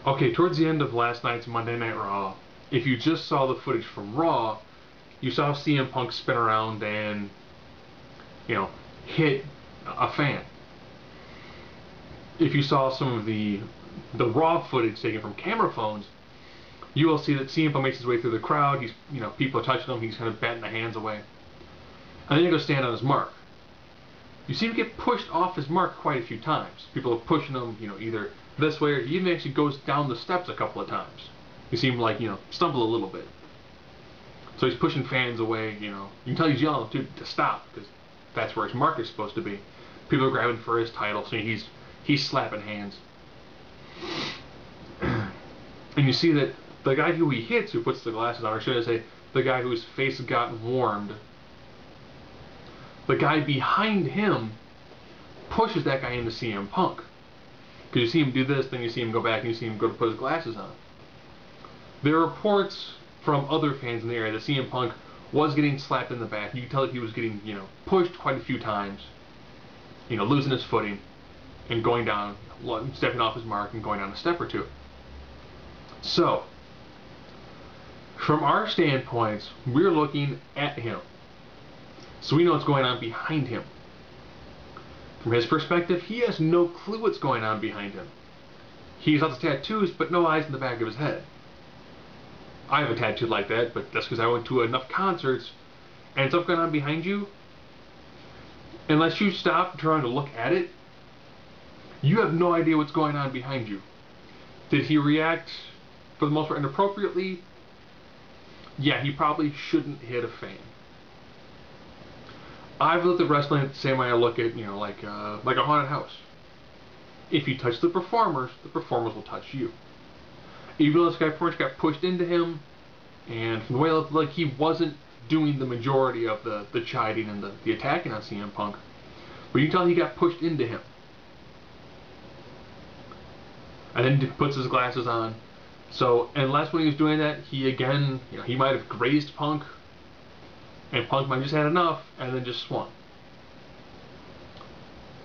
Okay, towards the end of last night's Monday Night Raw, if you just saw the footage from Raw, you saw CM Punk spin around and, you know, hit a fan. If you saw some of the Raw footage taken from camera phones, you will see that CM Punk makes his way through the crowd. He's, people are touching him. He's kind of batting the hands away, and then he goes stand on his mark. You see him get pushed off his mark quite a few times. People are pushing him, either this way, or he even actually goes down the steps a couple of times. You see him, like, stumble a little bit. So he's pushing fans away, You can tell he's yelling to stop, because that's where his mark is supposed to be. People are grabbing for his title, so he's slapping hands. And you see that the guy who he hits, who puts the glasses on, or should I say, the guy whose face got warmed, the guy behind him pushes that guy into CM Punk. Because you see him do this, then you see him go back, and you see him go to put his glasses on. There are reports from other fans in the area that CM Punk was getting slapped in the back. You can tell that he was getting, pushed quite a few times, losing his footing, and going down, stepping off his mark, and going down a step or two. So, from our standpoints, we're looking at him. So we know what's going on behind him. From his perspective, he has no clue what's going on behind him. He's got the tattoos, but no eyes in the back of his head. I have a tattoo like that, but that's because I went to enough concerts, and stuff going on behind you, unless you stop and try to look at it, you have no idea what's going on behind you. Did he react, for the most part, inappropriately? Yeah, he probably shouldn't hit a fan. I've looked at wrestling the same way I look at, like a haunted house. If you touch the performers will touch you. Even though this guy pretty much got pushed into him, and from the way it looked like he wasn't doing the majority of the chiding and the attacking on CM Punk, but you can tell he got pushed into him. And then he puts his glasses on. So, unless when he was doing that, he again, he might have grazed Punk, and Punk might have just had enough, and then just swung.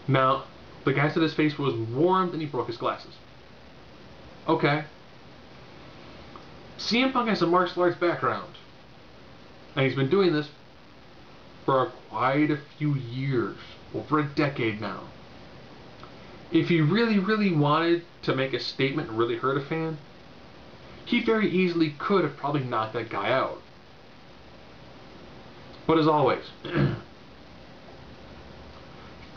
Now, the guy said his face was warmed and he broke his glasses. Okay. CM Punk has a martial arts background, and he's been doing this for quite a few years, over a decade now. If he really, really wanted to make a statement and really hurt a fan, he very easily could have probably knocked that guy out. But as always,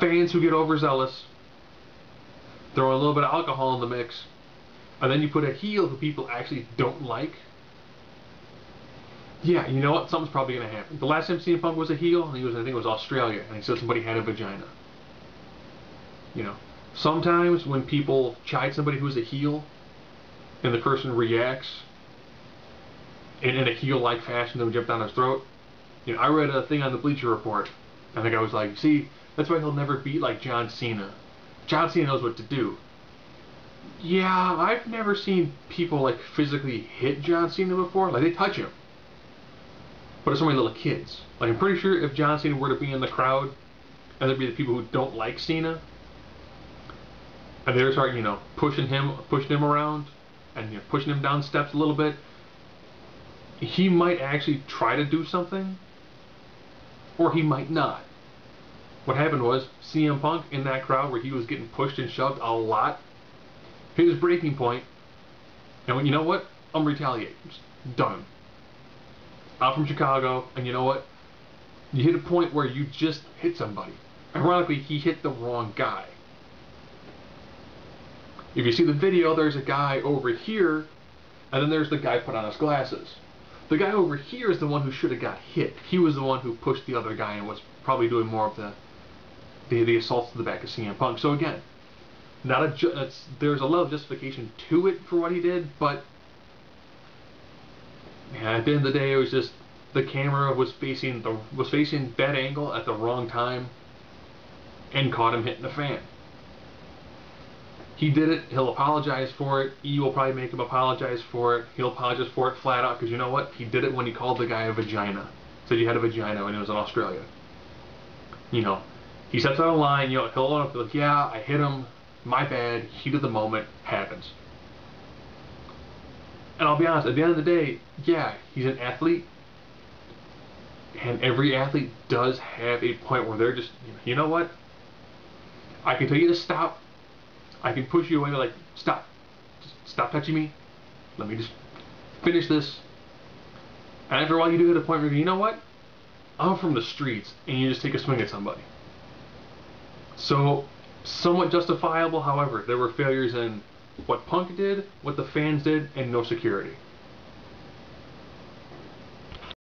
fans who get overzealous, throw a little bit of alcohol in the mix, and then you put a heel who people actually don't like, yeah, you know what? Something's probably going to happen. The last time CM Punk was a heel, I think it was Australia, and he said somebody had a vagina. Sometimes when people chide somebody who's a heel, and the person reacts in a heel-like fashion, then we jump down his throat. I read a thing on the Bleacher Report, and the guy was like, see, that's why he'll never beat like John Cena. John Cena knows what to do. Yeah, I've never seen people like physically hit John Cena before. Like, they touch him. But it's only little kids. Like, I'm pretty sure if John Cena were to be in the crowd, and there'd be the people who don't like Cena, and they were start, pushing him around, and pushing him down steps a little bit, he might actually try to do something, or he might not. What happened was, CM Punk in that crowd where he was getting pushed and shoved a lot, hit his breaking point, and went, you know what? I'm retaliating. Just done. I'm from Chicago, and you know what? You hit a point where you just hit somebody. Ironically, he hit the wrong guy. If you see the video, there's a guy over here, and then there's the guy put on his glasses. The guy over here is the one who should have got hit. He was the one who pushed the other guy and was probably doing more of the assaults to the back of CM Punk. So again, there's a level of justification to it for what he did, but yeah, at the end of the day, it was just the camera was facing that angle at the wrong time and caught him hitting the fan. He did it. He'll apologize for it. E will probably make him apologize for it. He'll apologize for it flat out, because you know what? He did it when he called the guy a vagina. Said you had a vagina when it was in Australia. He steps out of line. He'll own up, like, yeah, I hit him. my bad, heat of the moment, happens. And I'll be honest, at the end of the day, yeah, he's an athlete, and every athlete does have a point where they're just, you know what? I can tell you to stop. I can push you away, like, stop. Just stop touching me. Let me just finish this. And after a while, you do hit a point where you know what? I'm from the streets, and you just take a swing at somebody. So, somewhat justifiable, however, there were failures in what Punk did, what the fans did, and no security.